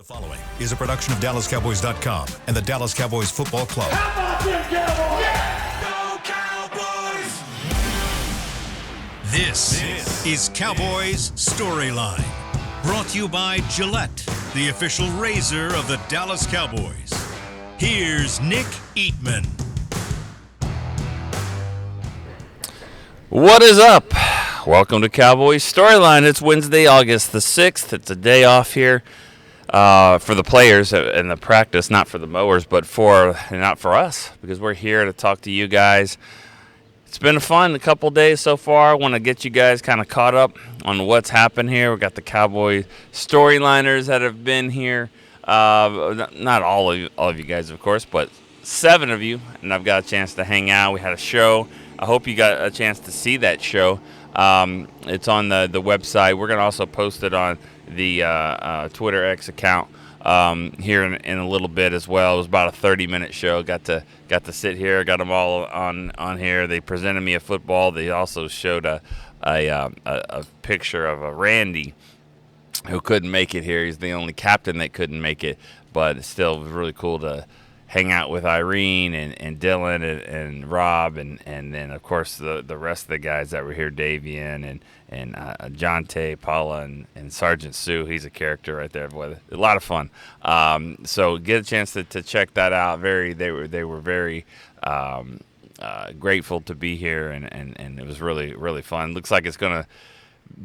The following is a production of DallasCowboys.com and the Dallas Cowboys Football Club. How about them Cowboys? Yeah! Go Cowboys! This is Cowboys StoryLine, brought to you by Gillette, the official razor of the Dallas Cowboys. Here's Nick Eatman. What is up? Welcome to Cowboys StoryLine. It's Wednesday, August the 6th. It's a day off here. For the players and the practice, not for the mowers, but not for us, because we're here to talk to you guys. It's been a couple days so far. I want to get you guys kind of caught up on what's happened here. We've got the Cowboy Storyliners that have been here. Not all of you guys, of course, but 7 of you, and I've got a chance to hang out. We had a show. I hope you got a chance to see that show. It's on the website. We're going to also post it on the Twitter X account here in a little bit as well. It was about a 30-minute show. Got to sit here. Got them all on here. They presented me a football. They also showed a picture of a Randy who couldn't make it here. He's the only captain that couldn't make it, but it still was really cool to hang out with Irene and Dylan and Rob and then of course the rest of the guys that were here, Davian and Jonte, Paula and Sergeant Sue. He's a character right there, boy. A lot of fun. So get a chance to check that out. They were very grateful to be here and it was really, really fun. Looks like it's gonna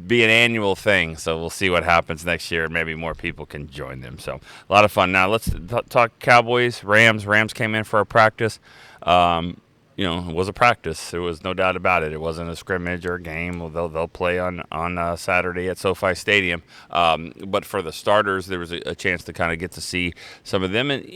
be an annual thing, so we'll see what happens next year. Maybe more people can join them. So a lot of fun. Now let's talk Cowboys, Rams. Rams came in for a practice. It was a practice. There was no doubt about it. It wasn't a scrimmage or a game. They'll play on Saturday at SoFi Stadium. But for the starters, there was a chance to kind of get to see some of them, and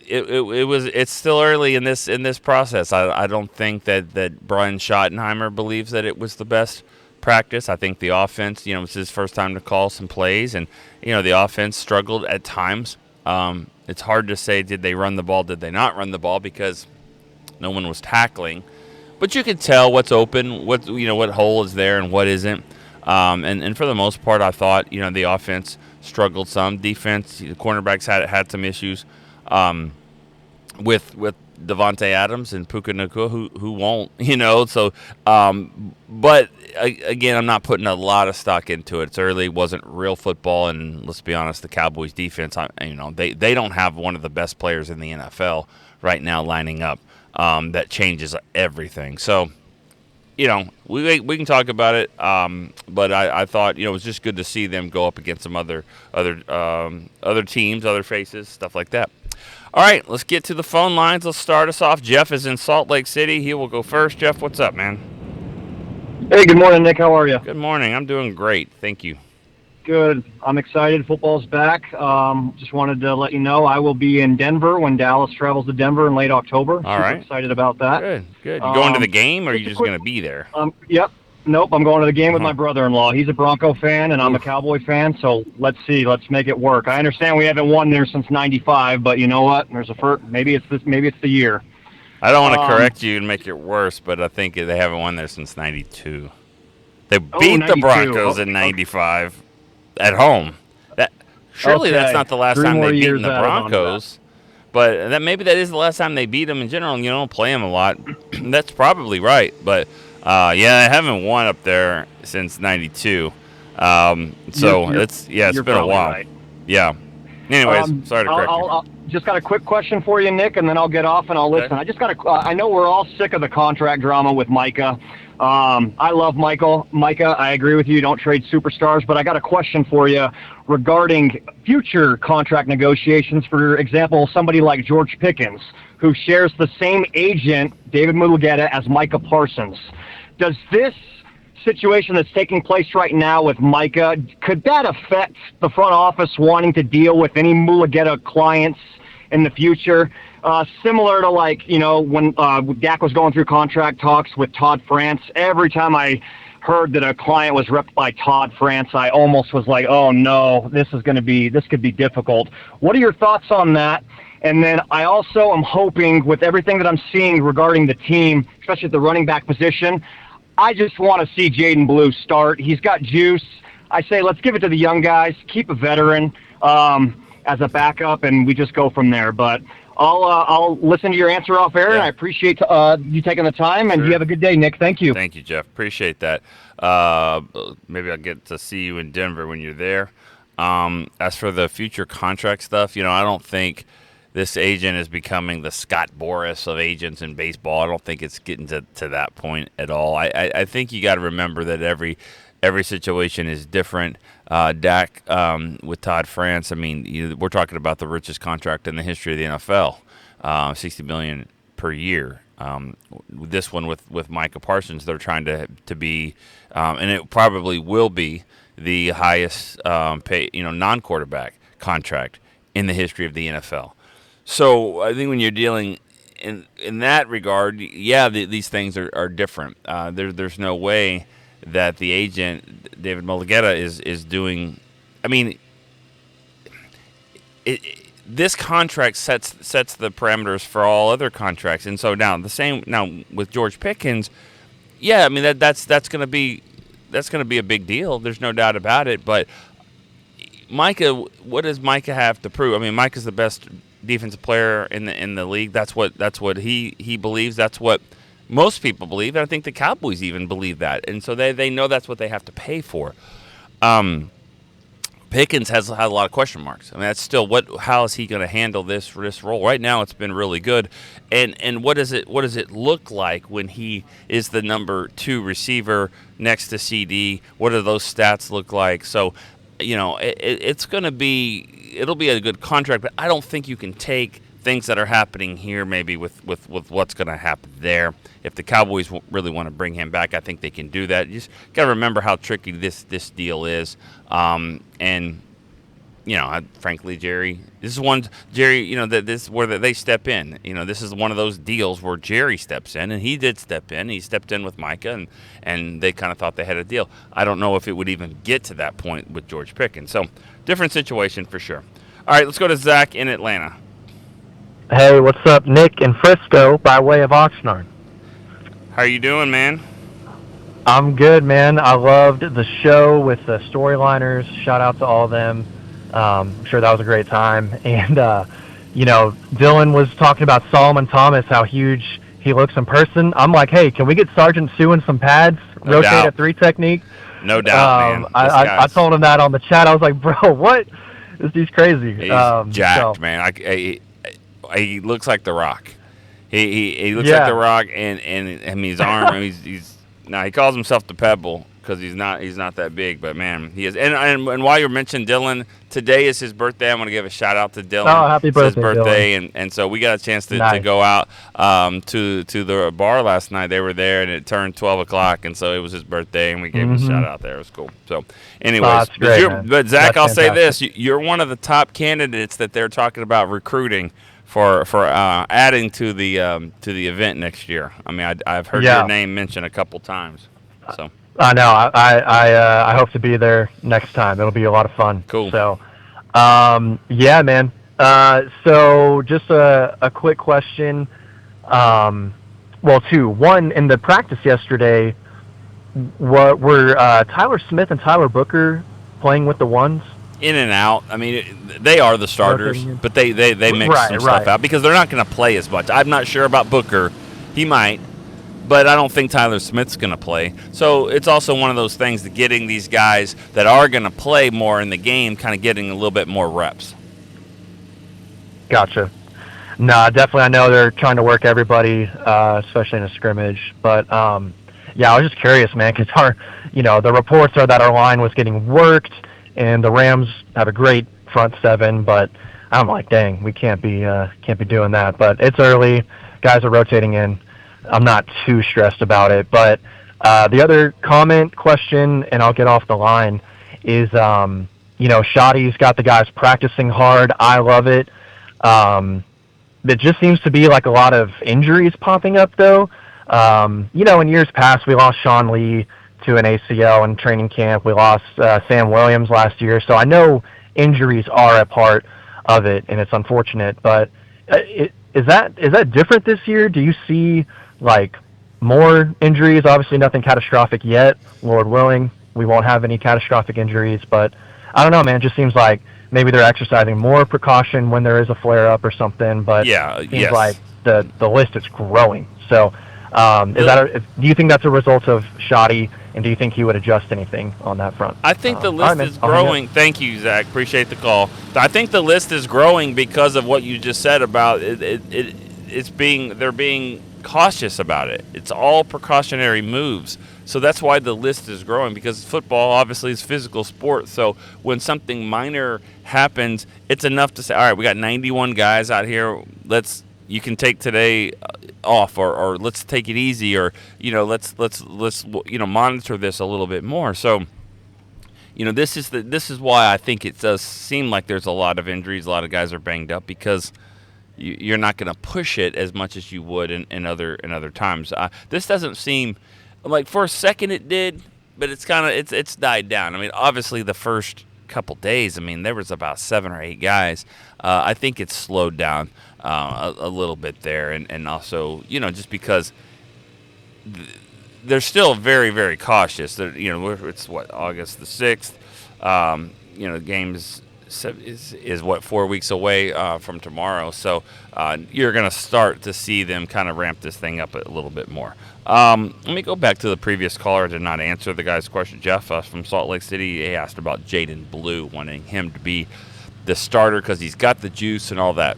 it's still early in this process. I don't think that Brian Schottenheimer believes that it was the best practice. I think the offense, it's his first time to call some plays, and the offense struggled at times. It's hard to say, did they run the ball, did they not run the ball, because no one was tackling. But you could tell what's open, what hole is there and what isn't. And for the most part, I thought the offense struggled some. Defense, the cornerbacks had some issues. With Devontae Adams and Puka Nacua, who won't, So, but again, I'm not putting a lot of stock into it. It's early, it wasn't real football, and let's be honest, the Cowboys defense, they don't have one of the best players in the NFL right now lining up. That changes everything. So, we can talk about it, but I thought it was just good to see them go up against some other teams, other faces, stuff like that. All right, let's get to the phone lines. Let's start us off. Jeff is in Salt Lake City. He will go first. Jeff, what's up, man? Hey, good morning, Nick. How are you? Good morning. I'm doing great. Thank you. Good. I'm excited. Football's back. Just wanted to let you know I will be in Denver when Dallas travels to Denver in late October. All right. Super excited about that. Good. You going to the game, or are you just going to be there? Yep. Nope, I'm going to the game with my brother-in-law. He's a Bronco fan, and I'm a Cowboy fan, so let's see. Let's make it work. I understand we haven't won there since '95, but you know what? There's a first. Maybe it's the year. I don't want to correct you and make it worse, but I think they haven't won there since '92. They beat the Broncos in '95 at home. Surely that's not the last time they beat the Broncos. But maybe that is the last time they beat them in general, and you don't play them a lot. That's probably right, but they haven't won up there since '92. It's been a while. Right. Yeah. Anyways, sorry to correct you. I'll just got a quick question for you, Nick, and then I'll get off and I'll listen. Okay. I know we're all sick of the contract drama with Micah. I love Micah. I agree with you. Don't trade superstars, but I got a question for you regarding future contract negotiations. For example, somebody like George Pickens, who shares the same agent, David Mulugeta, as Micah Parsons. Does this situation that's taking place right now with Micah, could that affect the front office wanting to deal with any Mulugeta clients in the future? Similar to when Dak was going through contract talks with Todd France, every time I heard that a client was repped by Todd France, I almost was like, oh no, this could be difficult. What are your thoughts on that? And then I also am hoping, with everything that I'm seeing regarding the team, especially at the running back position, I just want to see Jaden Blue start. He's got juice. I say let's give it to the young guys, keep a veteran as a backup, and we just go from there. But I'll listen to your answer off air, and I appreciate you taking the time, and you have a good day, Nick. Thank you. Thank you, Jeff. Appreciate that. Maybe I'll get to see you in Denver when you're there. As for the future contract stuff, I don't think this agent is becoming the Scott Boras of agents in baseball. I don't think it's getting to that point at all. I think you got to remember that every situation is different. Dak with Todd France, we're talking about the richest contract in the history of the NFL, $60 million per year. This one with Micah Parsons, they're trying to be, and it probably will be the highest pay, non-quarterback contract in the history of the NFL. So I think when you're dealing in that regard, these things are different. There's no way that the agent David Mulugeta is doing. This contract sets the parameters for all other contracts, and so now with George Pickens, that's going to be a big deal. There's no doubt about it. But Micah, what does Micah have to prove? Micah's the best defensive player in the league. That's what he believes. That's what most people believe. And I think the Cowboys even believe that. And so they know that's what they have to pay for. Pickens has had a lot of question marks. That's still how is he going to handle this role? Right now it's been really good. And what does it look like when he is the number 2 receiver next to CD? What do those stats look like? So, it'll be a good contract, but I don't think you can take things that are happening here maybe with what's going to happen there. If the Cowboys really want to bring him back, I think they can do that. You just got to remember how tricky this deal is. Frankly, Jerry, this is where they step in. This is one of those deals where Jerry steps in, and he did step in. He stepped in with Micah, and they kind of thought they had a deal. I don't know if it would even get to that point with George Pickens. So, different situation for sure. All right, let's go to Zach in Atlanta. Hey, what's up, Nick in Frisco by way of Oxnard? How are you doing, man? I'm good, man. I loved the show with the Storyliners. Shout out to all of them. I'm sure that was a great time. And, Dylan was talking about Solomon Thomas, how huge he looks in person. I'm like, hey, can we get Sergeant Sue in some pads? No rotate doubt. A 3 technique? No doubt, man. I told him that on the chat. I was like, bro, what? This dude's crazy. He's jacked, man. He looks like The Rock. He looks like The Rock, and his arm. He calls himself the Pebble because he's not that big, but man, he is. And while you mentioned Dylan, today is his birthday. I'm going to give a shout out to Dylan. Oh, happy birthday! It's his birthday, and so we got a chance to go out to the bar last night. They were there, and it turned 12 o'clock, and so it was his birthday, and we gave him a shout out there. It was cool. So, anyways, but Zach, that's I'll say fantastic. this: you're one of the top candidates that they're talking about recruiting for adding to the event next year. I've heard your name mentioned a couple times. So I know. I hope to be there next time. It'll be a lot of fun. Cool. So, man. So just a quick question. Two. One, in the practice yesterday, were Tyler Smith and Tyler Booker playing with the ones? In and out. They are the starters, but they mix some stuff out because they're not going to play as much. I'm not sure about Booker. He might, but I don't think Tyler Smith's going to play. So it's also one of those things that getting these guys that are going to play more in the game, kind of getting a little bit more reps. Gotcha. No, definitely. I know they're trying to work everybody, especially in a scrimmage. But I was just curious, man, because the reports are that our line was getting worked. And the Rams have a great front seven, but I'm like, dang, we can't be doing that. But it's early, guys are rotating in. I'm not too stressed about it. But the other question, and I'll get off the line, is Shoddy's got the guys practicing hard. I love it. It just seems to be like a lot of injuries popping up, though. In years past, we lost Sean Lee to an ACL in training camp. We lost Sam Williams last year. So I know injuries are a part of it, and it's unfortunate. But is that different this year? Do you see, more injuries? Obviously nothing catastrophic yet, Lord willing. we won't have any catastrophic injuries. But I don't know, man. It just seems like maybe they're exercising more precaution when there is a flare-up or something. But it seems like the list is growing. So do you think that's a result of Shoddy, and do you think he would adjust anything on that front? I think the list is growing. Thank you, Zach. Appreciate the call. I think the list is growing because of what you just said about they're being cautious about it. It's all precautionary moves. So that's why the list is growing, because football obviously is a physical sport. So when something minor happens, it's enough to say, all right, we got 91 guys out here. You can take today off, or let's take it easy, or let's monitor this a little bit more. So this is why I think it does seem like there's a lot of injuries, a lot of guys are banged up, because you're not going to push it as much as you would in other times. This doesn't seem like, for a second it did, but it's died down. I mean, obviously the first couple days, I mean, there was about 7 or 8 guys. I think it's slowed down a little bit there, and also just because they're still very, very cautious. It's August the 6th. The game is 4 weeks away from tomorrow, so you're going to start to see them kind of ramp this thing up a little bit more. Let me go back to the previous caller. I did not answer the guy's question. Jeff from Salt Lake City, he asked about Jaden Blue, wanting him to be the starter because he's got the juice and all that.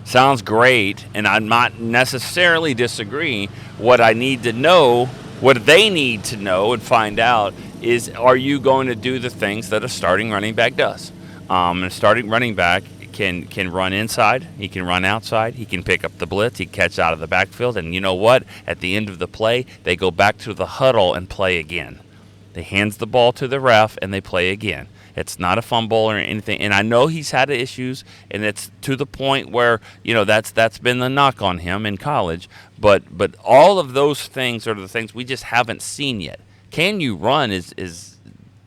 Sounds great, and I'm not necessarily disagreeing. What they need to know and find out is, are you going to do the things that a starting running back does? A starting running back can run inside, he can run outside, he can pick up the blitz, he can catch out of the backfield, and you know what? At the end of the play, they go back to the huddle and play again. They hands the ball to the ref and they play again. It's not a fumble or anything. And I know he's had issues, and it's to the point where that's been the knock on him in college. But all of those things are the things we just haven't seen yet. Can you run is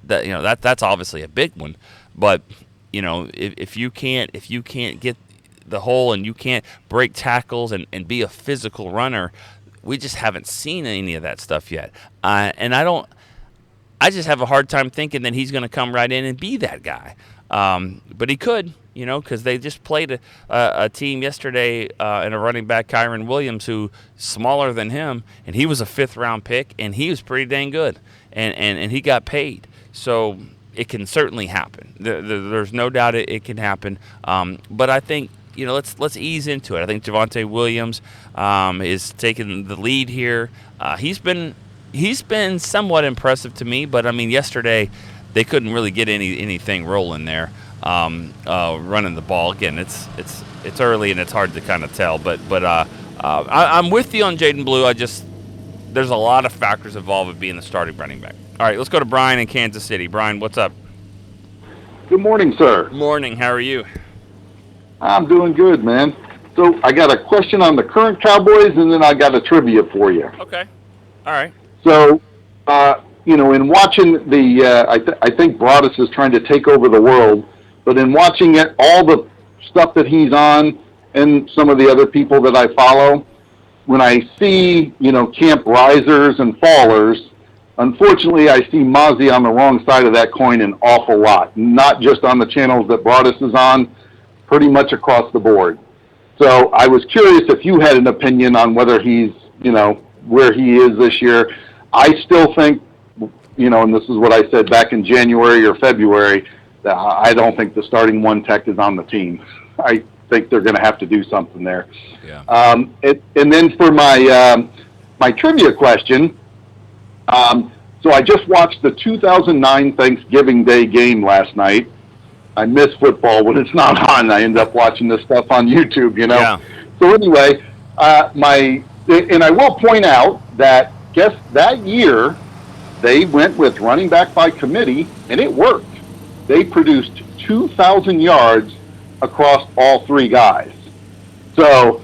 that that's obviously a big one. But if you can't get the hole and you can't break tackles and be a physical runner, we just haven't seen any of that stuff yet. I just have a hard time thinking that he's going to come right in and be that guy. But he could, because they just played a team yesterday and a running back, Kyron Williams, who's smaller than him, and he was a 5th-round pick, and he was pretty dang good, and he got paid. So it can certainly happen. There's no doubt it can happen. But I think, let's ease into it. I think Javonte Williams is taking the lead here. He's been somewhat impressive to me, but I mean, yesterday they couldn't really get anything rolling there, running the ball. Again, it's early and it's hard to kind of tell, but I'm with you on Jaden Blue. There's a lot of factors involved with being the starting running back. All right, let's go to Brian in Kansas City. Brian, what's up? Good morning, sir. Morning. How are you? I'm doing good, man. So I got a question on the current Cowboys, and then I got a trivia for you. Okay. All right. So, in watching I think Broadus is trying to take over the world, but in watching it, all the stuff that he's on and some of the other people that I follow, when I see, camp risers and fallers, unfortunately, I see Mozzie on the wrong side of that coin an awful lot, not just on the channels that Broadus is on, pretty much across the board. So I was curious if you had an opinion on whether he's, where he is this year. I still think, and this is what I said back in January or February, that I don't think the starting one tech is on the team. I think they're going to have to do something there. Yeah. And then for my trivia question, so I just watched the 2009 Thanksgiving Day game last night. I miss football when it's not on. I end up watching this stuff on YouTube, Yeah. So anyway, and I will point out that that year they went with running back by committee, and it worked. They produced 2,000 yards across all 3 guys. So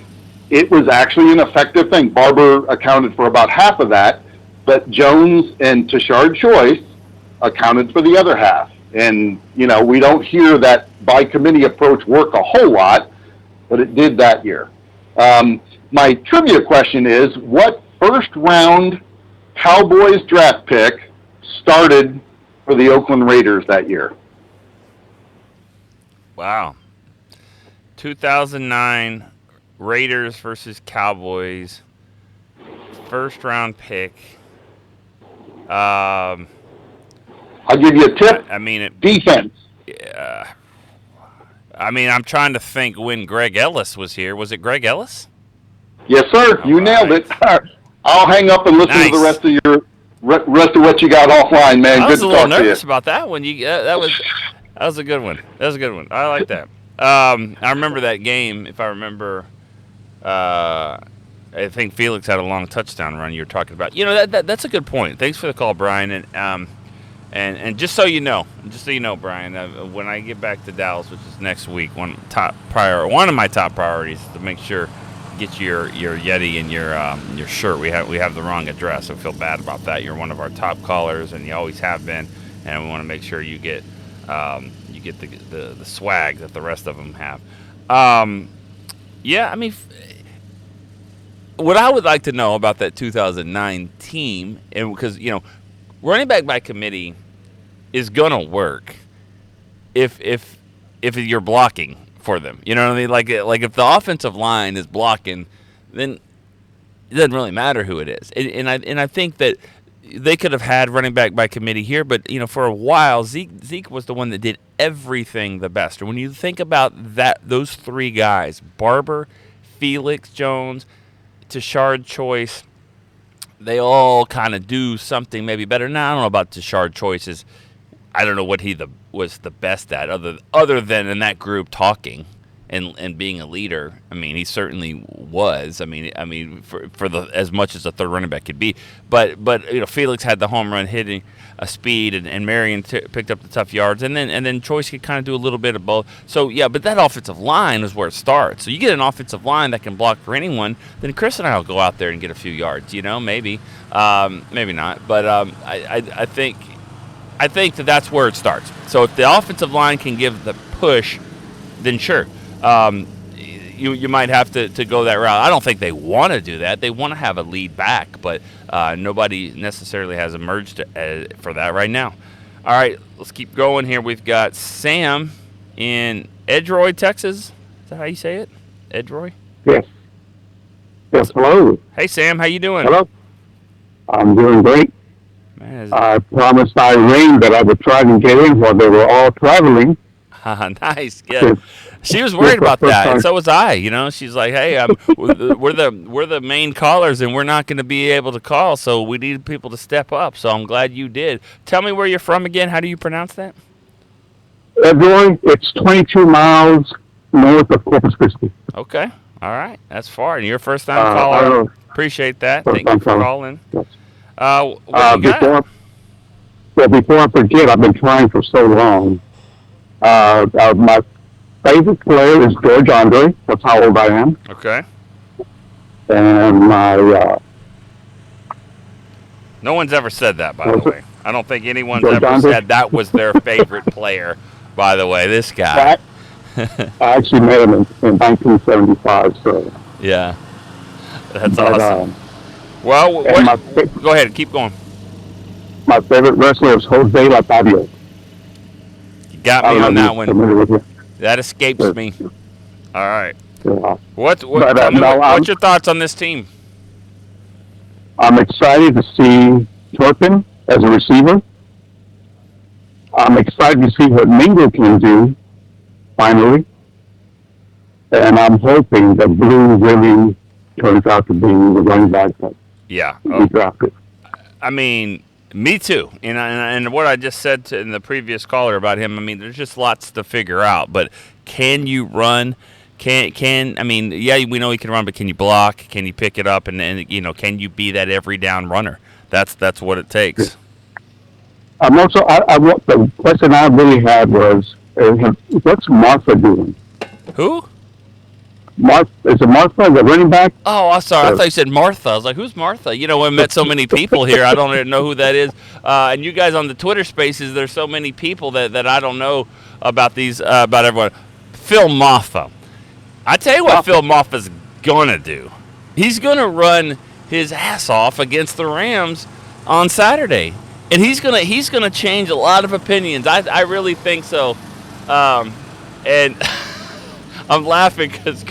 it was actually an effective thing. Barber accounted for about half of that, but Jones and Tashard Choice accounted for the other half. And, we don't hear that by committee approach work a whole lot, but it did that year. My trivia question is, what first-round Cowboys draft pick started for the Oakland Raiders that year. Wow. 2009 Raiders versus Cowboys. First round pick. I'll give you a tip. I mean, defense. I mean, I'm trying to think when Greg Ellis was here. Was it Greg Ellis? Yes, sir. You nailed it. I'll hang up and listen to the rest of what you got offline, man. I Good was to a little talk to you. nervous about that one. That was a good one. That was a good one. I like that. I remember that game. If I remember, I think Felix had a long touchdown run. You were talking about. You know that's a good point. Thanks for the call, Brian. And just so you know, Brian, when I get back to Dallas, which is next week, one of my top priorities is to make sure get your Yeti and your shirt. We have the wrong address. I feel bad about that. You're one of our top callers, and you always have been. And we want to make sure you get the swag that the rest of them have. Yeah, I mean, what I would like to know about that 2009 team, and because running back by committee is gonna work if you're blocking for them. You know what I mean? Like if the offensive line is blocking, then it doesn't really matter who it is. And I think that they could have had running back by committee here, but for a while Zeke was the one that did everything the best. And when you think about those three guys, Barber, Felix Jones, Tashard Choice, they all kind of do something maybe better. Now, I don't know about Tashard Choices. I don't know what he was the best at, other than in that group talking and being a leader. I mean, he certainly was. I mean, for the as much as a third running back could be. But Felix had the home run hitting a speed, and Marion picked up the tough yards, and then Choice could kind of do a little bit of both. So yeah, but that offensive line is where it starts. So you get an offensive line that can block for anyone, then Chris and I will go out there and get a few yards. Maybe, maybe not. But I think that's where it starts. So if the offensive line can give the push, then sure. You might have to go that route. I don't think they want to do that. They want to have a lead back, but nobody necessarily has emerged for that right now. All right, let's keep going here. We've got Sam in Edroy, Texas. Is that how you say it? Edroy? Yes. Yes, hello. Hey, Sam, how you doing? Hello. I'm doing great. Man, I promised Irene that I would try to get in while they were all traveling. Nice. Yeah. She was worried about that, and so was I. She's like, "Hey, we're the main callers, and we're not going to be able to call, so we need people to step up." So I'm glad you did. Tell me where you're from again. How do you pronounce that? Edroy, it's 22 miles north of Corpus Christi. Okay. All right. That's far. And you're a first-time caller. Appreciate that. Thank you for calling. Yes. What you got? Before I forget, I've been trying for so long. My favorite player is George Andre. That's how old I am. Okay. And no one's ever said that, by the way. I don't think anyone's George ever Andre? said that was their favorite player, by the way, this guy. I actually met him in 1975, so. Yeah. That's awesome. Well, go ahead. Keep going. My favorite wrestler is Jose Latadio. You got me on that one. That escapes me. All right. Yeah. What's your thoughts on this team? I'm excited to see Turpin as a receiver. I'm excited to see what Mingo can do, finally. And I'm hoping that Blue really turns out to be the running back that he drafted. I mean, me too. And what I just said in the previous caller about him, I mean, there's just lots to figure out. But can you run? I mean, yeah, we know he can run, but can you block? Can you pick it up? And can you be that every down runner? That's what it takes. I'm also, the question I really had was, what's Martha doing? Who? Is it Martha, the running back? Oh, I'm sorry. I thought you said Martha. I was like, who's Martha? I met so many people here. I don't even know who that is. And you guys on the Twitter Spaces, there's so many people that I don't know about about everyone. Phil Maffa. I tell you what Phil Maffa's going to do. He's going to run his ass off against the Rams on Saturday. and he's gonna change a lot of opinions. I really think so. And I'm laughing because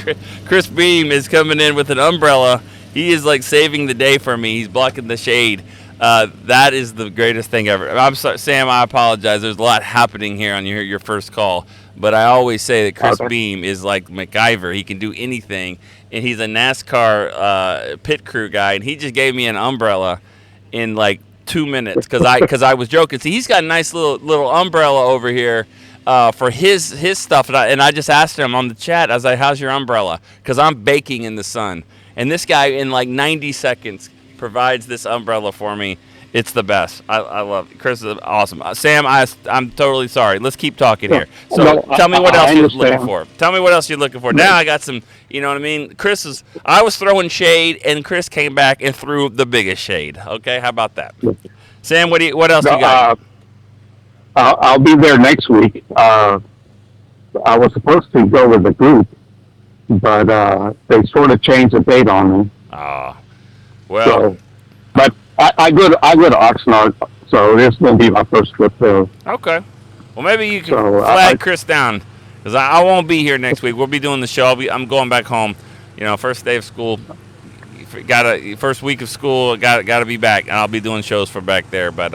Chris Beam is coming in with an umbrella. He is like saving the day for me. He's blocking the shade. That is the greatest thing ever. I'm sorry, Sam. I apologize. There's a lot happening here on your first call, but I always say that Chris Beam is like MacGyver. He can do anything, and he's a NASCAR pit crew guy. And he just gave me an umbrella in like 2 minutes because I was joking. See, he's got a nice little umbrella over here. For his stuff, and I just asked him on the chat. I was like, "How's your umbrella?" Because I'm baking in the sun, and this guy in like 90 seconds provides this umbrella for me. It's the best. I love it. Chris is awesome. Sam, I'm totally sorry. Let's keep talking here. So tell me what else you're looking for. Tell me what else you're looking for. Now I got some. You know what I mean? I was throwing shade, and Chris came back and threw the biggest shade. Okay, how about that? Sam, what else you got? I'll be there next week. I was supposed to go with the group, but they sort of changed the date on me. Well. So, but I go to Oxnard, so this will be my first trip there. Okay. Well, maybe you can flag Chris down, because I won't be here next week. We'll be doing the show. I'm going back home. You know, first day of school. First week of school. Got to be back, and I'll be doing shows for back there. But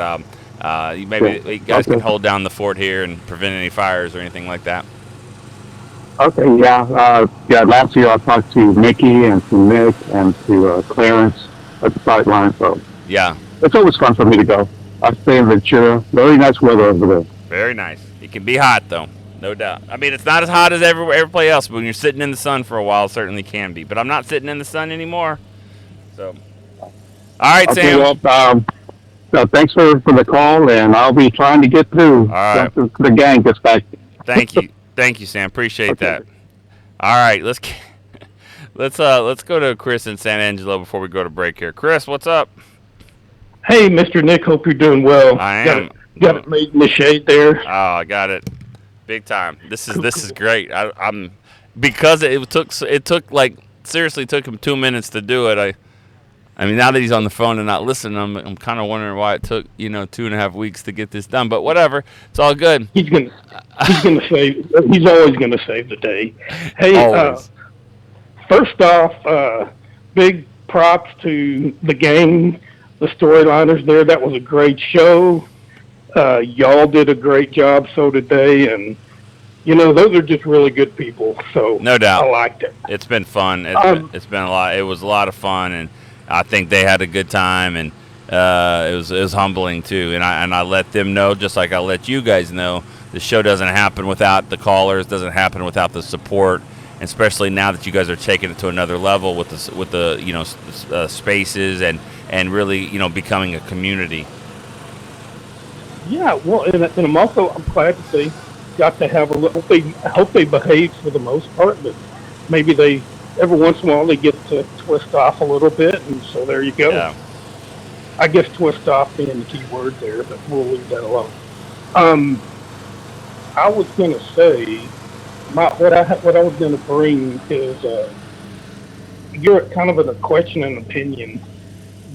maybe you guys can hold down the fort here and prevent any fires or anything like that. Okay, yeah. Last year I talked to Mickey and to Nick and to Clarence at the StoryLine, so yeah, it's always fun for me to go. I stay in Ventura. Very nice weather over there. Very nice. It can be hot though, no doubt. I mean, it's not as hot as every place else, but when you're sitting in the sun for a while, it certainly can be. But I'm not sitting in the sun anymore. So, all right, okay, Sam. Well, so thanks for the call, and I'll be trying to get through. All right. The gang gets back. Thank you, Sam. Appreciate that. All right, let's go to Chris in San Angelo before we go to break here. Chris, what's up? Hey, Mr. Nick. Hope you're doing well. I am. Got it made in the shade there. Oh, I got it, big time. This is great. I'm because it took like seriously took him 2 minutes to do it. I mean, now that he's on the phone and not listening, I'm kind of wondering why it took 2.5 weeks to get this done. But whatever, it's all good. He's gonna save. He's always gonna save the day. Hey, first off, big props to the gang, the storyliners there. That was a great show. Y'all did a great job. So did they, and those are just really good people. So no doubt, I liked it. It's been fun. It's been a lot. It was a lot of fun, and I think they had a good time, and it was humbling too. And I let them know, just like I let you guys know, the show doesn't happen without the callers, doesn't happen without the support, and especially now that you guys are taking it to another level with the spaces and really becoming a community. Yeah, well, and I'm glad that they got to have a little. I hope they behaved for the most part, but maybe every once in a while they get to twist off a little bit, and so there you go. Yeah. I guess twist off being the key word there, but we'll leave that alone. I was going to say, what I was going to bring is you're kind of in a question and opinion.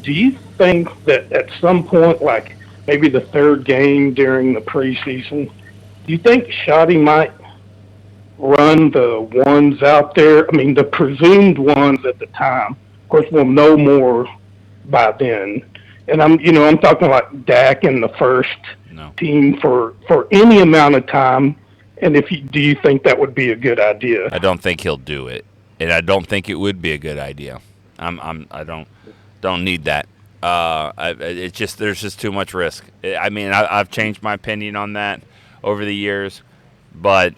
Do you think that at some point, like maybe the third game during the preseason, do you think Shoddy might run the ones out there? I mean, the presumed ones at the time. Of course, we'll know more by then. And I'm talking like Dak in the first team for any amount of time. And do you think that would be a good idea? I don't think he'll do it, and I don't think it would be a good idea. I don't need that. It's just there's just too much risk. I mean, I've changed my opinion on that over the years, but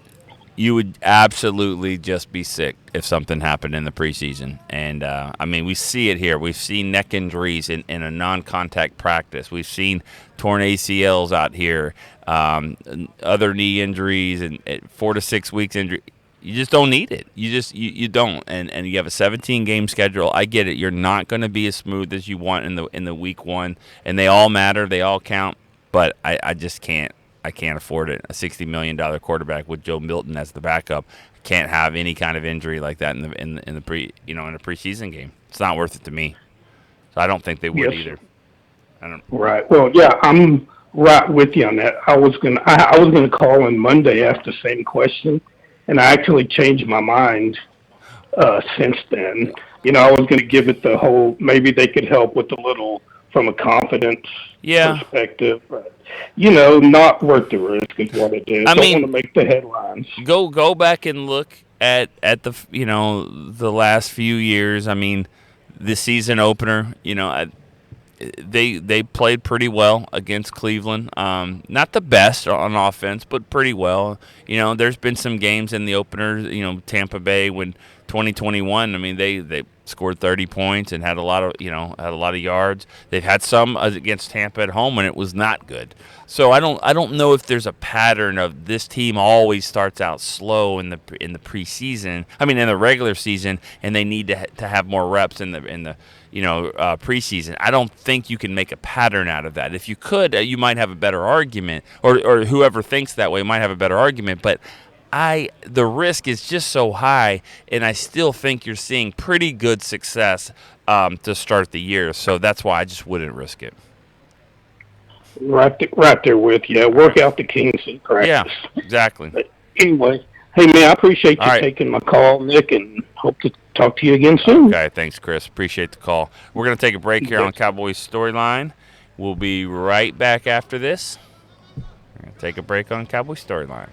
you would absolutely just be sick if something happened in the preseason. And, I mean, we see it here. We've seen neck injuries in a non-contact practice. We've seen torn ACLs out here, other knee injuries, and 4 to 6 weeks injury. You just don't need it. You don't. And you have a 17-game schedule. I get it. You're not going to be as smooth as you want in the week one. And they all matter. They all count. But I just can't. I can't afford it. A $60 million quarterback with Joe Milton as the backup can't have any kind of injury like that in a preseason game. It's not worth it to me. So I don't think they would either. Right. Well, yeah, I'm right with you on that. I was gonna call on Monday, ask the same question, and I actually changed my mind since then. I was going to give it the whole, maybe they could help with a little from a confidence perspective. But, not worth the risk is what it is. Don't want to make the headlines. Go back and look at the the last few years. I mean, the season opener, they played pretty well against Cleveland. Not the best on offense, but pretty well. There's been some games in the opener, Tampa Bay when 2021, I mean, they scored 30 points and had a lot of yards. They've had some against Tampa at home and it was not good. So I don't know if there's a pattern of this team always starts out slow in the preseason. I mean, in the regular season, and they need to have more reps in the preseason. I don't think you can make a pattern out of that. If you could, you might have a better argument, or whoever thinks that way might have a better argument. But the risk is just so high, and I still think you're seeing pretty good success to start the year. So that's why I just wouldn't risk it. Right there with you. Work out the kinks in practice. Yeah, exactly. But anyway, hey, man, I appreciate you taking my call, Nick, and hope to talk to you again soon. Okay, thanks, Chris. Appreciate the call. We're going to take a break here on Cowboys Storyline. We'll be right back after this. We're going to take a break on Cowboys Storyline.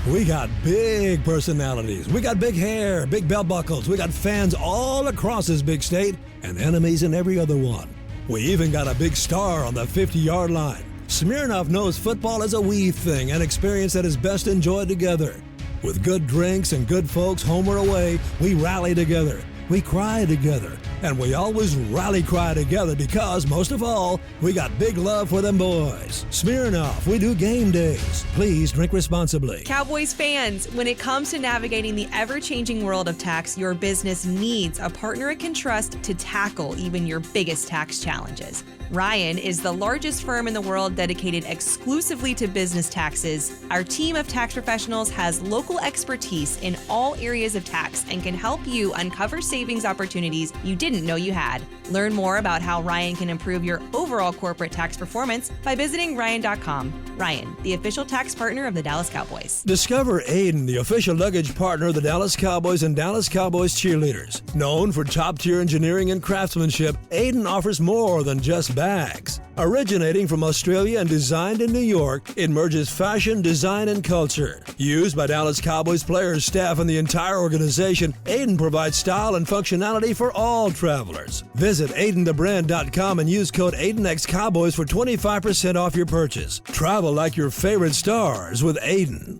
We got big personalities. We got big hair, big belt buckles. We got fans all across this big state and enemies in every other one. We even got a big star on the 50-yard line. Smirnoff knows football is a we thing, an experience that is best enjoyed together. With good drinks and good folks home or away, we rally together. We cry together. And we always rally cry together because, most of all, we got big love for them boys. Smirnoff, we do game days. Please drink responsibly. Cowboys fans, when it comes to navigating the ever-changing world of tax, your business needs a partner it can trust to tackle even your biggest tax challenges. Ryan is the largest firm in the world dedicated exclusively to business taxes. Our team of tax professionals has local expertise in all areas of tax and can help you uncover savings opportunities you didn't know you had. Learn more about how Ryan can improve your overall corporate tax performance by visiting Ryan.com. Ryan, the official tax partner of the Dallas Cowboys. Discover Aiden, the official luggage partner of the Dallas Cowboys and Dallas Cowboys cheerleaders. Known for top-tier engineering and craftsmanship, Aiden offers more than just bags. Originating from Australia and designed in New York, it merges fashion, design, and culture. Used by Dallas Cowboys players, staff, and the entire organization, Aiden provides style and functionality for all travelers. Visit AidenTheBrand.com and use code AidenXCowboys for 25% off your purchase. Travel like your favorite stars with Aiden.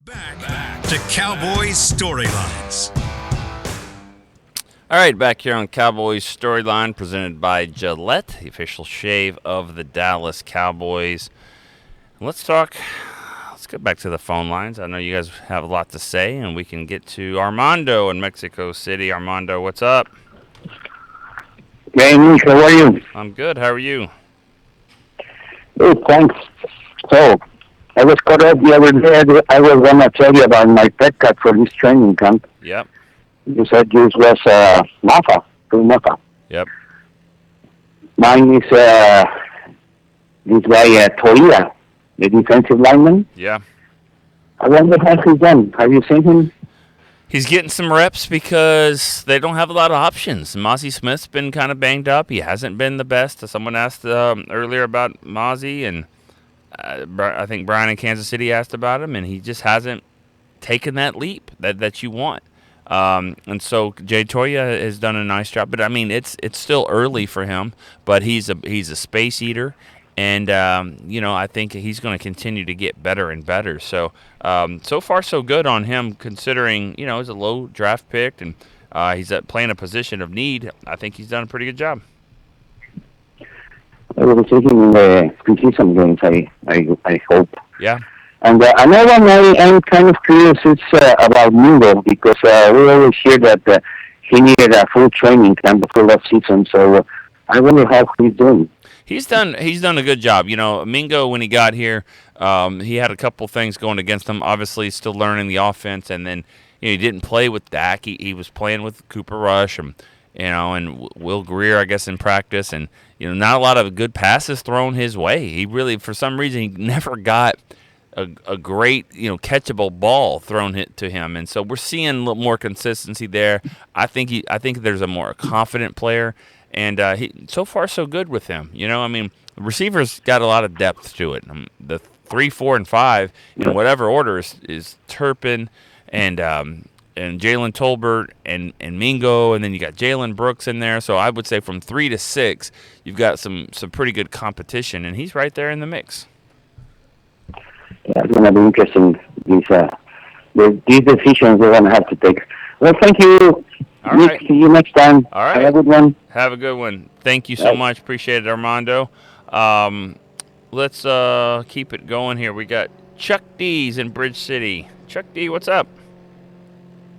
Back to Cowboys Storylines. All right, back here on Cowboys Storyline, presented by Gillette, the official shave of the Dallas Cowboys. Let's go back to the phone lines. I know you guys have a lot to say, and we can get to Armando in Mexico City. Armando, what's up? Hey, Nick, how are you? I'm good. How are you? Good, thanks. So, I was caught up the other day. I was going to tell you about my pet cat for this training camp. Yep. You said yours was Mafa. Yep. Mine is this guy, Toya, the defensive lineman. Yeah. I wonder how he's done. Have you seen him? He's getting some reps because they don't have a lot of options. Mozzie Smith's been kind of banged up. He hasn't been the best. Someone asked earlier about Mozzie, and I think Brian in Kansas City asked about him, and he just hasn't taken that leap that you want. And so Jay Toya has done a nice job, but I mean it's still early for him. But he's a space eater, and I think he's going to continue to get better and better. So so far so good on him, considering he's a low draft pick and he's playing a position of need. I think he's done a pretty good job. I was thinking in the preseason games. I hope. Yeah. And another one I'm kind of curious is about Mingo, because we always hear that he needed a full training camp before last season. So I wonder how he's doing. He's done a good job. Mingo, when he got here, he had a couple things going against him. Obviously, still learning the offense, and then he didn't play with Dak. He was playing with Cooper Rush, and and Will Greer, I guess, in practice, and not a lot of good passes thrown his way. He really, for some reason, he never got a great catchable ball thrown to him, and so we're seeing a little more consistency there. I think there's a more confident player, and he so far so good with him. I mean, the receivers got a lot of depth to it. The 3, 4, and 5 in whatever order is Turpin and Jalen Tolbert and Mingo, and then you got Jalen Brooks in there. So I would say from 3 to 6, you've got some pretty good competition, and he's right there in the mix. Yeah, it's going to be interesting. These decisions we're going to have to take. Well, thank you. All right. See you next time. All right. Have a good one. Have a good one. Thank you so much. Appreciate it, Armando. Let's keep it going here. We got Chuck D's in Bridge City. Chuck D, what's up?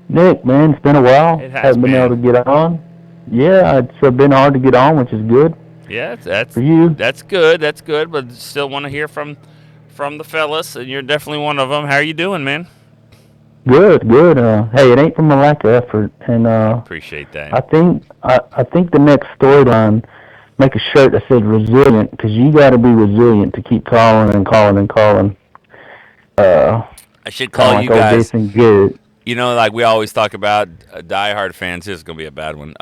Nick, man, it's been a while. It has Haven't been able to get on. Yeah, it's been hard to get on, which is good. Yeah, that's for you. That's good. That's good. But still want to hear from the fellas, and you're definitely one of them. How are you doing, man? Good. Hey, it ain't from a lack of effort, and appreciate that. I think the next storyline, make a shirt that says resilient, because you got to be resilient to keep calling and calling and calling. I should call you guys. Jason Garrett. Like we always talk about diehard fans. This is gonna be a bad one.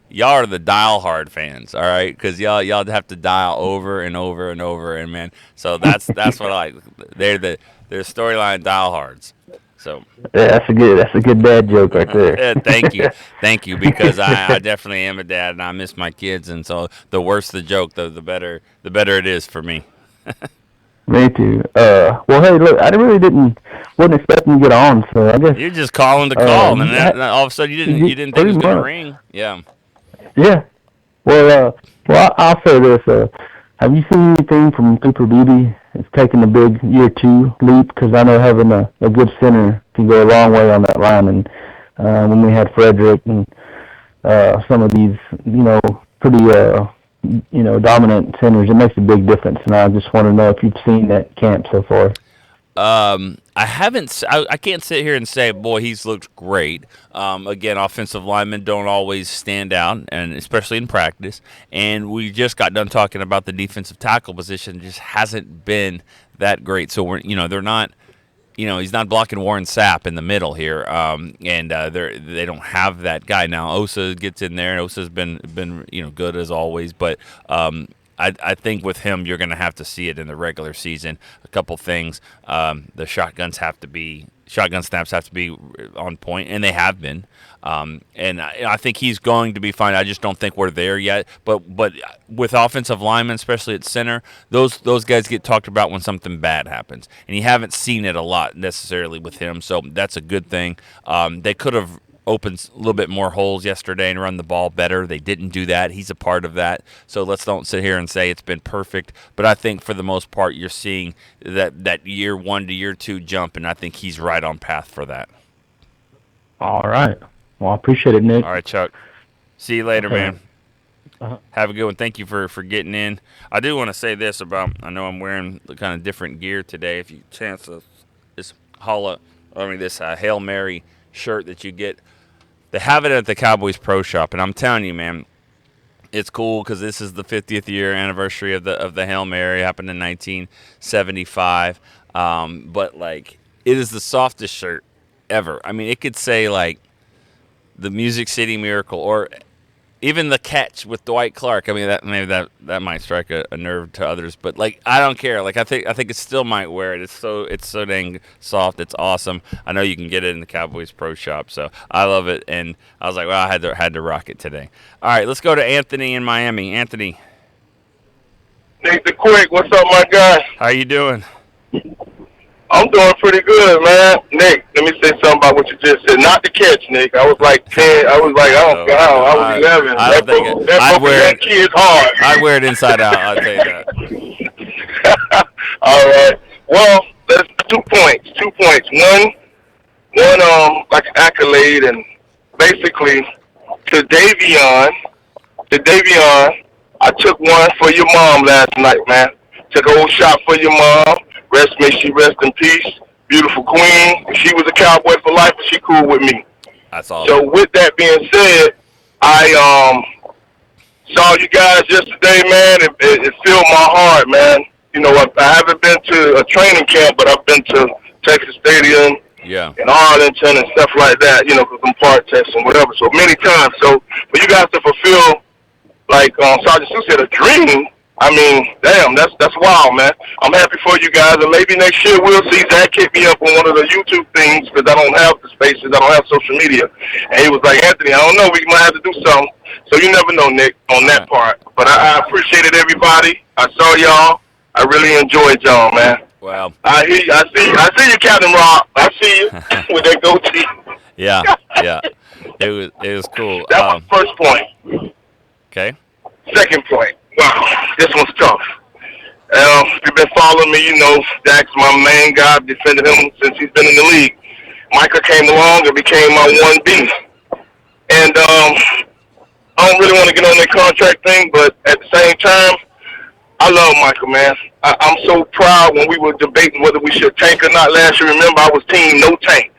Y'all are the dial hard fans, all right? Because y'all have to dial over and over and over, and man. So that's what I like. They're storyline dial hards. So yeah, that's a good dad joke right there. Yeah, thank you. Because I definitely am a dad, and I miss my kids, and so the worse the joke, the better it is for me. Me too. Well, hey, look, I wasn't expecting to get on, so I guess you're just calling to call, and then all of a sudden you didn't think it was gonna ring. Yeah. Yeah. Well, I'll say this. Have you seen anything from Cooper Beebe? It's taken a big year 2 leap, because I know having a good center can go a long way on that line. And when we had Frederick and some of these, pretty dominant centers, it makes a big difference. And I just want to know if you've seen that camp so far. I haven't. I can't sit here and say, boy, he's looked great. Again, offensive linemen don't always stand out, and especially in practice. And we just got done talking about the defensive tackle position; just hasn't been that great. So they're not. He's not blocking Warren Sapp in the middle here, and they don't have that guy now. Osa gets in there, and Osa's been good as always, but. I think with him, you're going to have to see it in the regular season. A couple things. The shotgun snaps have to be on point, and they have been. And I think he's going to be fine. I just don't think we're there yet. But with offensive linemen, especially at center, those guys get talked about when something bad happens. And you haven't seen it a lot necessarily with him, so that's a good thing. They could have opened a little bit more holes yesterday and run the ball better. They didn't do that. He's a part of that. So let's don't sit here and say it's been perfect. But I think for the most part, you're seeing that year 1 to year 2 jump, and I think he's right on path for that. All right. Well, I appreciate it, Nick. All right, Chuck. See you later, man. Uh-huh. Have a good one. Thank you for getting in. I do want to say this about, I know I'm wearing the kind of different gear today. If you chance this Hail Mary shirt that you get, they have it at the Cowboys Pro Shop, and I'm telling you, man, it's cool because this is the 50th year anniversary of the Hail Mary. It happened in 1975, but like it is the softest shirt ever. I mean, it could say like the Music City Miracle or even the Catch with Dwight Clark. I mean, that might strike a nerve to others, but like I don't care. Like I think it still might wear it. It's so dang soft. It's awesome. I know you can get it in the Cowboys Pro Shop, so I love it. And I was like, well, I had to rock it today. All right, let's go to Anthony in Miami. Anthony, Nick the Quick, what's up, my guy? how you doing? I'm doing pretty good, man. Nick, let me say something about what you just said. Not the Catch, Nick. I was like 10. I was 11. That kid is hard. I'd wear it inside out. I'll tell you that. All right. Well, there's 2 points. 2 points. One, like an accolade, and basically to Davion, I took one for your mom last night, man. Took a whole shot for your mom. May she rest in peace. Beautiful queen. She was a Cowboy for life, but she cool with me. That's all. So with that being said, I saw you guys yesterday, man. It filled my heart, man. You know, I haven't been to a training camp, but I've been to Texas Stadium and Arlington and stuff like that, you know, because I'm part test and whatever. So many times. So for you guys to fulfill, like Sergeant Sue said, a dream, I mean, damn, that's wild, man. I'm happy for you guys, and maybe next year we'll see Zach hit me up on one of the YouTube things because I don't have the spaces, I don't have social media. And he was like, Anthony, I don't know, we might have to do something. So you never know, Nick, on that part. But I appreciated everybody. I saw y'all. I really enjoyed y'all, man. Well, I hear you. I see you, Captain Rob. I see you with that goatee. Yeah. It was cool. That was first point. Okay. Second point. Wow, this one's tough. If you've been following me, you know Dak's my main guy. I've defended him since he's been in the league. Micah came along and became my 1B. And I don't really want to get on that contract thing, but at the same time, I love Michael, man. I'm so proud when we were debating whether we should tank or not last year. Remember, I was team no tank.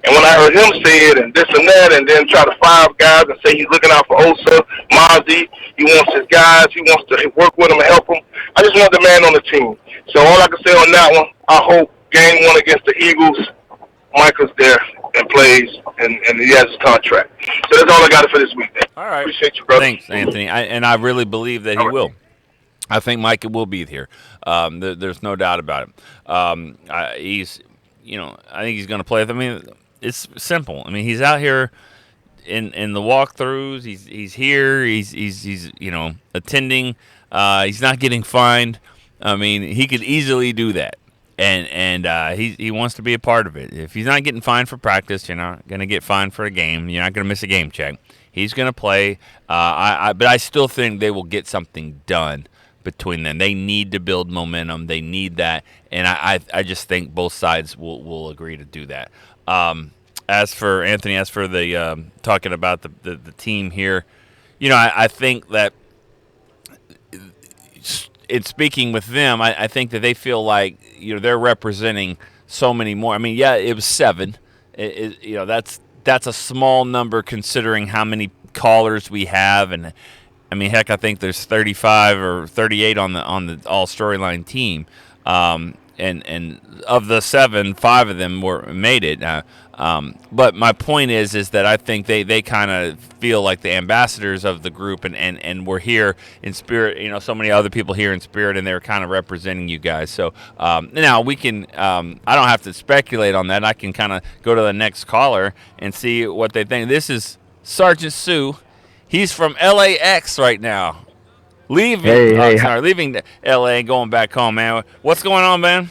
And when I heard him say it and this and that and then try to fire guys and say he's looking out for Osa, Mozzie, he wants his guys, he wants to work with them and help them, I just want the man on the team. So all I can say on that one, I hope game 1 against the Eagles, Michael's there and plays and he has his contract. So that's all I got for this week, man. All right. Appreciate you, brother. Thanks, Anthony. I really believe that he will. I think Micah will be here. There's no doubt about it. He's, I think he's going to play. I mean, it's simple. I mean, he's out here in the walkthroughs. He's here. He's attending. He's not getting fined. I mean, he could easily do that. And he wants to be a part of it. If he's not getting fined for practice, you're not going to get fined for a game. You're not going to miss a game check. He's going to play. But I still think they will get something done between them. They need to build momentum. They need that. And I just think both sides will agree to do that. As for Anthony, the talking about the team here, I think that in speaking with them, I think that they feel like they're representing so many more. I mean, yeah, it was 7. That's a small number considering how many callers we have, and I mean, heck, I think there's 35 or 38 on the all StoryLine team, and of the 7, 5 of them made it. But my point is that I think they kind of feel like the ambassadors of the group, and we're here in spirit. So many other people here in spirit, and they're kind of representing you guys. So now we can. I don't have to speculate on that. I can kind of go to the next caller and see what they think. This is Sergeant Sue. He's from LAX right now, leaving Oxnard, leaving LA, going back home, man. What's going on, man?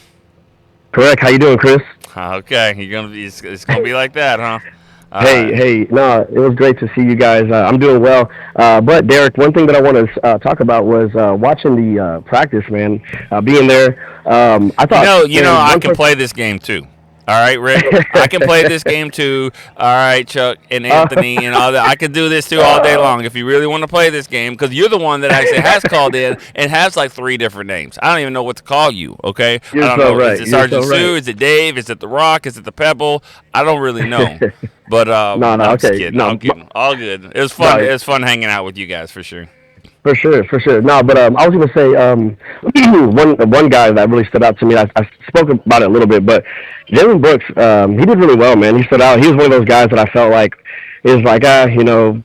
Correct. How you doing, Chris? Okay, it's gonna be like that, huh? Hey, no, it was great to see you guys. I'm doing well. But Derek, one thing that I want to talk about was watching the practice, man. Being there, I thought. I can play this game too. All right, Rick, I can play this game too. All right, Chuck and Anthony and all that. I can do this too all day long if you really want to play this game, because you're the one that actually has called in and has like 3 different names. I don't even know what to call you, okay? You're I don't so know. right. Is it Sergeant so right. Sue? Is it Dave? Is it The Rock? Is it The Pebble? I don't really know. But no, I'm okay. just kidding. I'm kidding. All good. It was fun. It was fun hanging out with you guys for sure. For sure. No, but I was going to say one guy that really stood out to me. I spoke about it a little bit, but Jalen Brooks, he did really well, man. He stood out. He was one of those guys that I felt like is like, I don't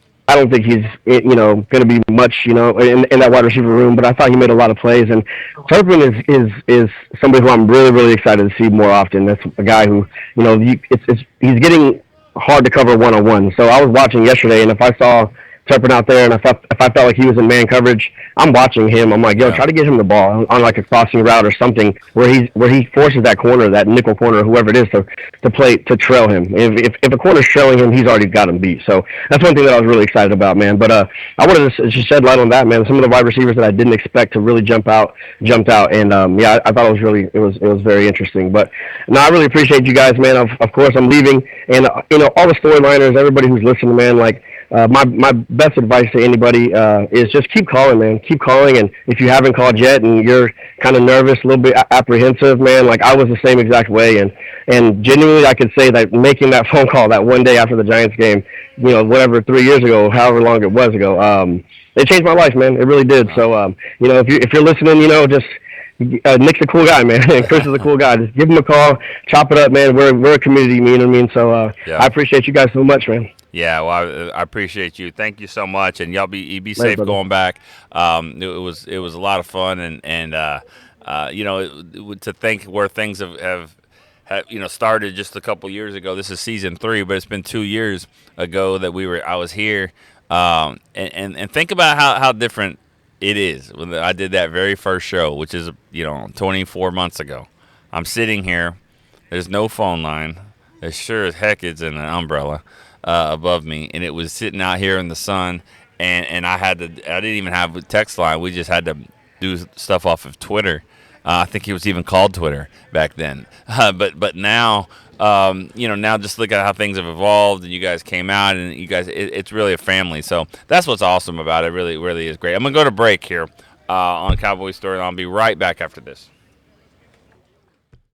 think he's going to be much in that wide receiver room, but I thought he made a lot of plays. And Turpin is somebody who I'm really, really excited to see more often. That's a guy who he's getting hard to cover one-on-one. So I was watching yesterday, and if I saw Turpin out there, and if I felt like he was in man coverage, I'm watching him. I'm like, try to get him the ball on like a crossing route or something where he forces that corner, that nickel corner, whoever it is, to trail him. If a corner's trailing him, he's already got him beat. So that's one thing that I was really excited about, man. But I wanted to just shed light on that, man. Some of the wide receivers that I didn't expect to really jumped out, and I thought it was very interesting. But no, I really appreciate you guys, man. Of course, I'm leaving, and all the StoryLiners, everybody who's listening, man, like. my best advice to anybody is just keep calling, man. Keep calling, and if you haven't called yet and you're kind of nervous, a little bit apprehensive, man, like I was the same exact way, and genuinely I could say that making that phone call that one day after the Giants game, whatever, 3 years ago, however long it was ago, it changed my life, man. It really did. So, if you're listening, just Nick's a cool guy, man, and Chris is a cool guy. Just give him a call, chop it up, man. We're a community, you know what I mean? So I appreciate you guys so much, man. Yeah, well, I appreciate you. Thank you so much, and y'all be safe going back. It was a lot of fun, and to think where things have started just a couple years ago. This is season 3, but it's been 2 years ago that I was here, and think about how different it is when I did that very first show, which is 24 months ago. I'm sitting here. There's no phone line. As sure as heck it's in an umbrella above me, and it was sitting out here in the sun, and I didn't even have a text line. We just had to do stuff off of Twitter. I think it was even called Twitter back then. But now, now just look at how things have evolved, and you guys came out, and you guys, it's really a family. So that's what's awesome about it. Really, really is great. I'm gonna go to break here on Cowboys Storyline. I'll be right back after this.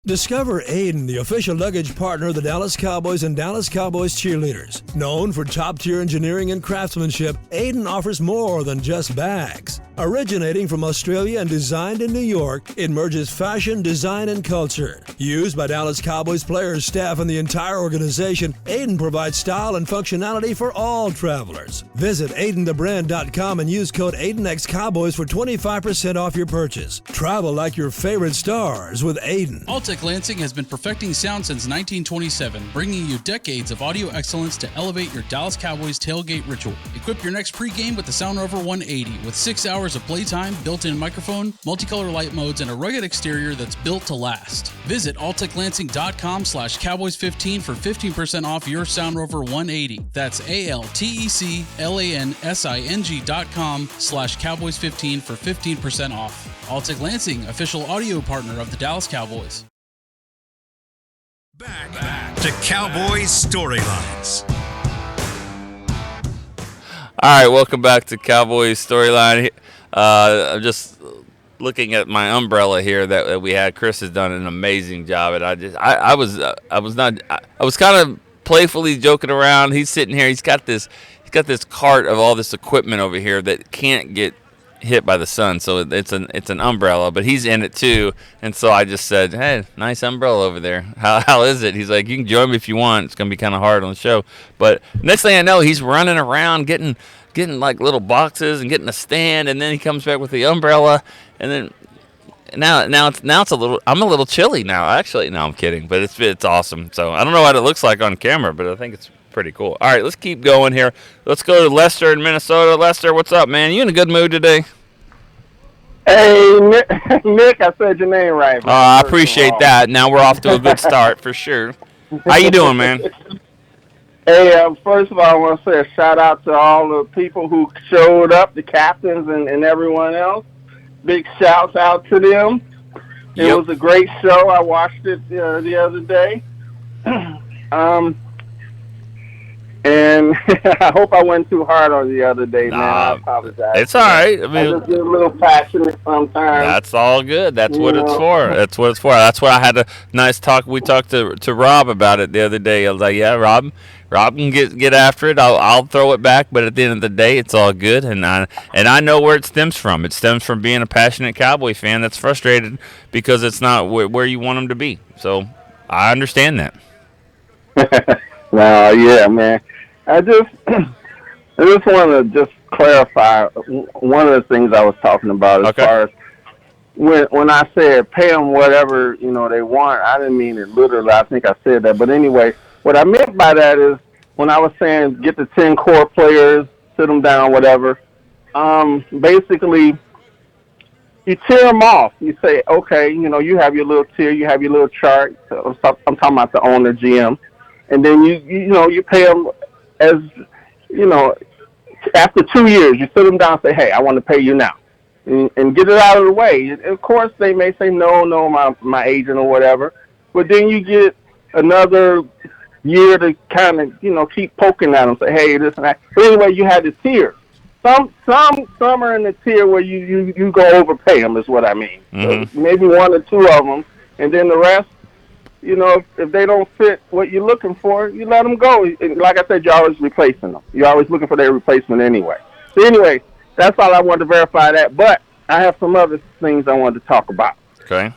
Discover Aiden, the official luggage partner of the Dallas Cowboys and Dallas Cowboys cheerleaders. Known for top-tier engineering and craftsmanship, Aiden offers more than just bags. Originating from Australia and designed in New York, it merges fashion, design, and culture. Used by Dallas Cowboys players, staff, and the entire organization, Aiden provides style and functionality for all travelers. Visit AidenTheBrand.com and use code AidenXCowboys for 25% off your purchase. Travel like your favorite stars with Aiden. Altec Lansing has been perfecting sound since 1927, bringing you decades of audio excellence to elevate your Dallas Cowboys tailgate ritual. Equip your next pregame with the Sound Rover 180 with 6 hours of playtime, built-in microphone, multicolor light modes, and a rugged exterior that's built to last. Visit AltecLansing.com/Cowboys15 for 15% off your Sound Rover 180. That's AltecLansing.com/Cowboys15 for 15% off. Altec Lansing, official audio partner of the Dallas Cowboys. Back to Cowboys Storylines. All right, welcome back to Cowboys Storyline. I'm just looking at my umbrella here that we had. Chris has done an amazing job, and I was kind of playfully joking around. He's sitting here. He's got this cart of all this equipment over here that can't get hit by the sun, so it's an umbrella, but he's in it too. And so I just said, hey, nice umbrella over there. How is it? He's like, you can join me if you want. It's gonna be kind of hard on the show. But next thing I know, he's running around getting like little boxes and getting a stand, and then he comes back with the umbrella, and then now it's a little, I'm a little chilly now. Actually, no, I'm kidding, but it's awesome. So I don't know what it looks like on camera, but I think it's pretty cool. All right, let's keep going here. Let's go to Lester in Minnesota. Lester, what's up, man? You in a good mood today? Hey, Nick, I said your name right. I appreciate that. Now we're off to a good start for sure. How you doing, man? Hey, first of all, I want to say a shout out to all the people who showed up, the captains and everyone else. Big shouts out to them. It was a great show. I watched it the other day. And I hope I went too hard on the other day, man. I apologize. It's all right. I mean, I just get a little passionate sometimes. That's all good. That's what it's for. That's what it's for. That's why I had a nice talk. We talked to Rob about it the other day. I was like, yeah, Rob can get after it. I'll throw it back. But at the end of the day, it's all good. And I know where it stems from. It stems from being a passionate Cowboy fan that's frustrated because it's not where you want them to be. So I understand that. No, yeah, man. I just want to just clarify one of the things I was talking about as far as when I said pay them whatever they want. I didn't mean it literally. I think I said that, but anyway, what I meant by that is when I was saying get the 10 core players, sit them down, whatever. Basically, you tear them off. You say, okay, you have your little tier, you have your little chart. So I'm talking about the owner, GM, and then you pay them. As after 2 years, you sit them down and say, hey, I want to pay you now. And get it out of the way. Of course, they may say, no, my agent or whatever. But then you get another year to kind of, keep poking at them, say, hey, this and that. But anyway, you had the tier. Some are in the tier where you go overpay them, is what I mean. So maybe one or two of them, and then the rest, if they don't fit what you're looking for, you let them go. And like I said, you're always replacing them. You're always looking for their replacement anyway. So anyway, that's all I wanted to verify that. But I have some other things I wanted to talk about. Okay.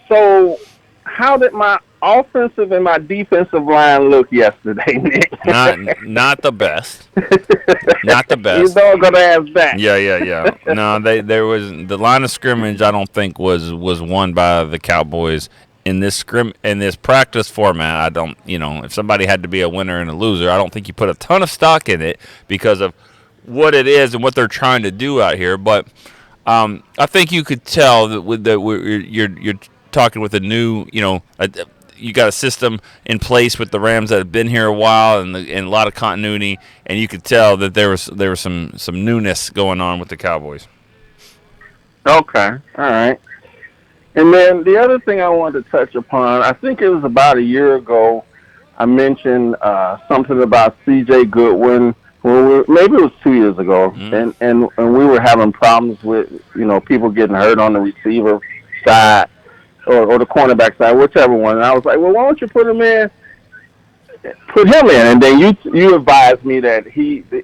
So how did my offensive and my defensive line look yesterday, Nick? Not the best. Not the best. You know I'm gonna ask that. Yeah. No, there was the line of scrimmage. I don't think was won by the Cowboys in this practice format. I don't. If somebody had to be a winner and a loser, I don't think you put a ton of stock in it because of what it is and what they're trying to do out here. But I think you could tell that you're talking with a new, you got a system in place with the Rams that have been here a while and a lot of continuity, and you could tell that there was some newness going on with the Cowboys. Okay, all right. And then the other thing I wanted to touch upon, I think it was about a year ago, I mentioned something about C.J. Goodwin. Well, maybe it was 2 years ago, and we were having problems with people getting hurt on the receiver side. Or the cornerback side, whichever one. And I was like, well, why don't you put him in? And then you advised me that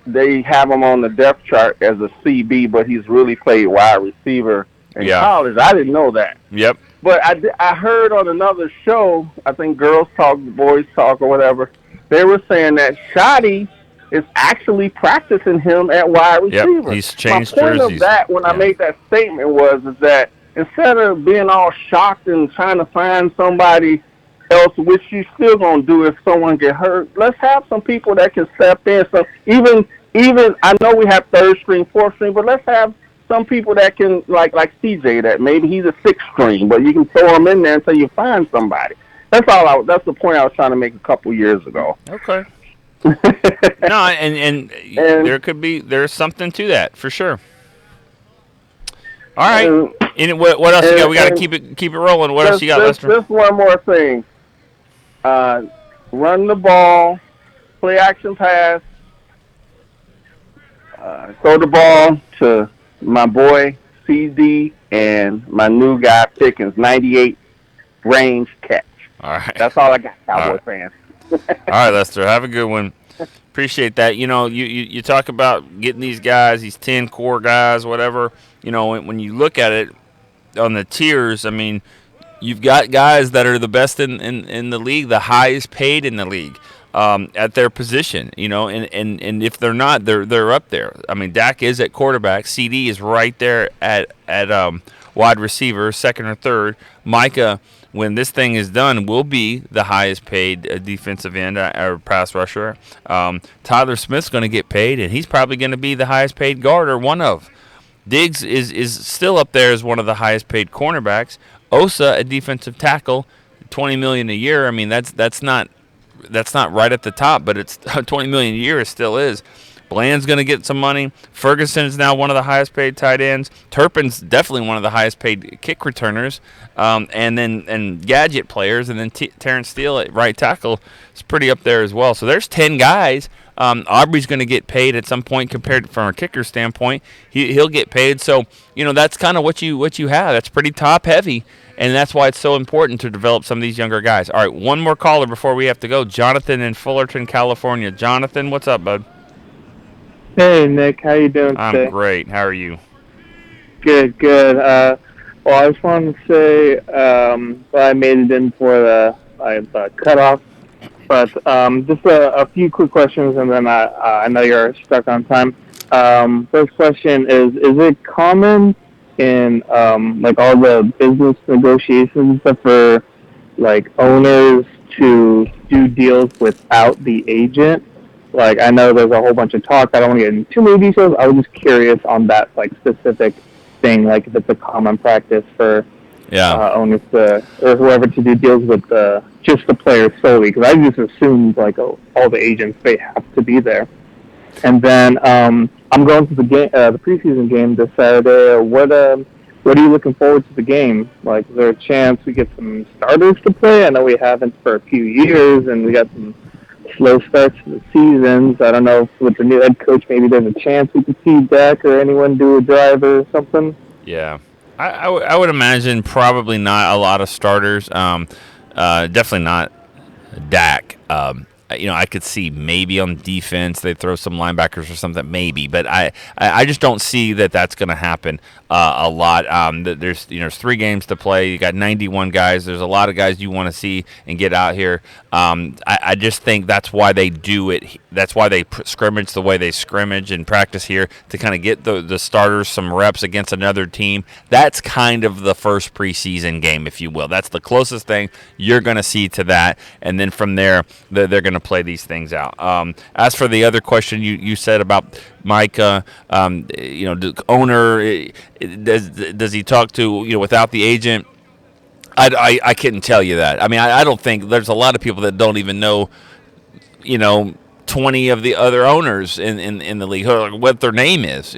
they have him on the depth chart as a CB, but he's really played wide receiver in college. I didn't know that. Yep. But I heard on another show, I think Girls Talk, Boys Talk, or whatever, they were saying that Shoddy is actually practicing him at wide receiver. Yep, he's changed My point jerseys. of that, when I made that statement, is that instead of being all shocked and trying to find somebody else, which you still gonna do if someone get hurt, let's have some people that can step in. So even I know we have third string, fourth string, but let's have some people that can like CJ, that maybe he's a sixth string, but you can throw him in there until you find somebody. That's the point I was trying to make a couple years ago. Okay. No, and there's something to that for sure. All right. And what else you got? We got to keep it rolling. What else you got, Lester? Just one more thing. Run the ball, play action pass, throw the ball to my boy CD and my new guy Pickens, 98 range catch. All right. That's all I got, Cowboy fans. All right, Lester. Have a good one. Appreciate that. You talk about getting these guys, these 10 core guys, whatever. When you look at it on the tiers, I mean, you've got guys that are the best in the league, the highest paid in the league at their position. And if they're not, they're up there. I mean, Dak is at quarterback. CD is right there at wide receiver, second or third. Micah, when this thing is done, will be the highest paid defensive end or pass rusher. Tyler Smith's going to get paid, and he's probably going to be the highest paid guard or one of. Diggs is still up there as one of the highest paid cornerbacks. Osa, a defensive tackle, $20 million a year. I mean, that's not right at the top, but it's $20 million a year. It still is. Bland's going to get some money. Ferguson is now one of the highest paid tight ends. Turpin's definitely one of the highest paid kick returners. And gadget players, and then Terrence Steele at right tackle is pretty up there as well. So there's 10 guys. Aubrey's going to get paid at some point compared from a kicker standpoint. He'll get paid. So, that's kind of what you have. That's pretty top heavy, and that's why it's so important to develop some of these younger guys. All right, one more caller before we have to go. Jonathan in Fullerton, California. Jonathan, what's up, bud? Hey, Nick. How you doing today? I'm great. How are you? Good. Well, I just wanted to say I made it in for the cutoff. But just a few quick questions, and then I know you're stuck on time. First question is it common in all the business negotiations for owners to do deals without the agent? I know there's a whole bunch of talk. I don't want to get into too many details. I was just curious on that specific thing, if it's a common practice for owners or whoever to do deals with just the players solely, because I just assumed all the agents, they have to be there. And then I'm going to the preseason game this Saturday. What what are you looking forward to the game? Like, is there a chance we get some starters to play? I know we haven't for a few years, and we got some slow starts to the seasons. I don't know if with the new head coach, maybe there's a chance we could see Dak or anyone do a drive or something. Yeah. I would imagine probably not a lot of starters. Definitely not Dak. I could see maybe on defense they throw some linebackers or something, maybe, but I just don't see that that's going to happen a lot. There's 3 games to play. You got 91 guys. There's a lot of guys you want to see and get out here. I just think that's why they do it. That's why they scrimmage the way they scrimmage and practice here, to kind of get the starters some reps against another team. That's kind of the first preseason game, if you will. That's the closest thing you're going to see to that, and then from there they're going to play these things out. As for the other question you said about Micah, the owner, does he talk to, without the agent? I couldn't tell you that. I mean, I don't think there's a lot of people that don't even know, 20 of the other owners in the league, what their name is.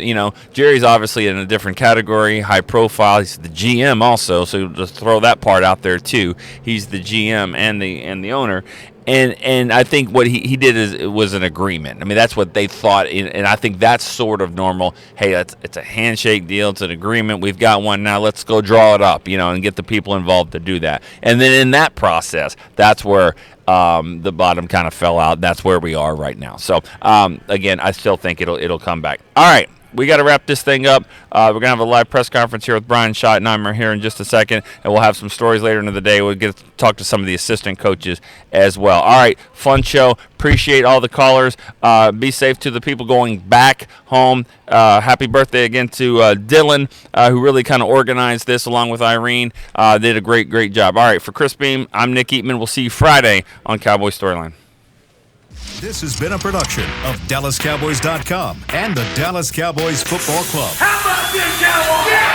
Jerry's obviously in a different category, high profile. He's the GM also, so just throw that part out there too. He's the GM and the owner. And I think what he did was an agreement. I mean, that's what they thought, and I think that's sort of normal. Hey, it's a handshake deal. It's an agreement. We've got one now. Let's go draw it up, and get the people involved to do that. And then in that process, that's where the bottom kind of fell out. That's where we are right now. So, again, I still think it'll come back. All right. We got to wrap this thing up. We're going to have a live press conference here with Brian Schottenheimer here in just a second, and we'll have some stories later into the day. We'll get to talk to some of the assistant coaches as well. All right, fun show. Appreciate all the callers. Be safe to the people going back home. Happy birthday again to Dylan, who really kind of organized this along with Irene. Did a great job. All right, for Chris Beam, I'm Nick Eatman. We'll see you Friday on Cowboys Storyline. This has been a production of DallasCowboys.com and the Dallas Cowboys Football Club. How about this, Cowboys? Yeah!